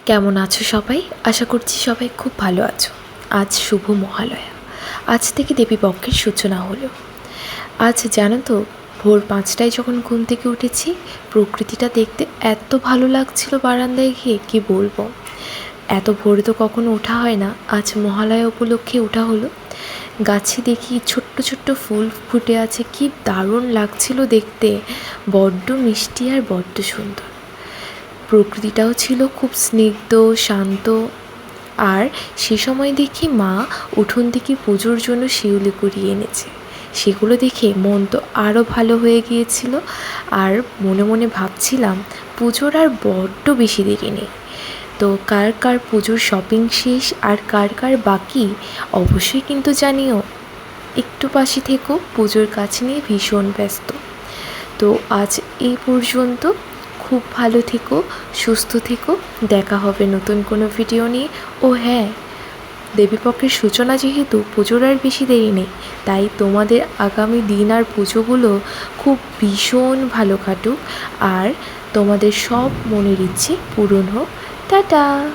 কেমন আছো সবাই? আশা করছি সবাই খুব ভালো আছো। আজ শুভ মহালয়া। আজ থেকে দেবীপক্ষের সূচনা হলো। আজ জানো তো, ভোর ৫টায় যখন ঘুম থেকে উঠেছি, প্রকৃতিটা দেখতে এত ভালো লাগছিল বারান্দায় গিয়ে, কি বলবো। এত ভোরে তো কখনো ওঠা হয় না, আজ মহালয়া উপলক্ষে ওঠা হলো। গাছে দেখি ছোট্ট ছোট্ট ফুল ফুটে আছে, কি দারুণ লাগছিল দেখতে। বড্ড মিষ্টি আর বড্ড সুন্দর। প্রকৃতিটাও ছিল খুব স্নিগ্ধ, শান্ত। আর সে সময় দেখি মা উঠোন থেকে পুজোর জন্য শিউলি কুড়িয়ে এনেছে। সেগুলো দেখে মন তো আরও ভালো হয়ে গিয়েছিল। আর মনে মনে ভাবছিলাম, পুজোর আর বড্ড বেশি দেরি নেই। তো কার কার পুজোর শপিং শেষ আর কার কার বাকি, অবশ্যই কিন্তু জানিও। একটু পাশে থেকো, পুজোর কাজ নিয়ে ভীষণ ব্যস্ত। তো আজ এই পর্যন্ত। খুব ভালো থেকো, সুস্থ থেকো। দেখা হবে নতুন কোনো ভিডিও নিয়ে। ও হ্যাঁ, দেবীপক্ষের সূচনা যেহেতু, পুজোর আর বেশি দেরি নেই, তাই তোমাদের আগামী দিন আর পুজোগুলো খুব ভীষণ ভালো কাটুক। আর তোমাদের সব মনের ইচ্ছে পূরণ হোক। টাটা।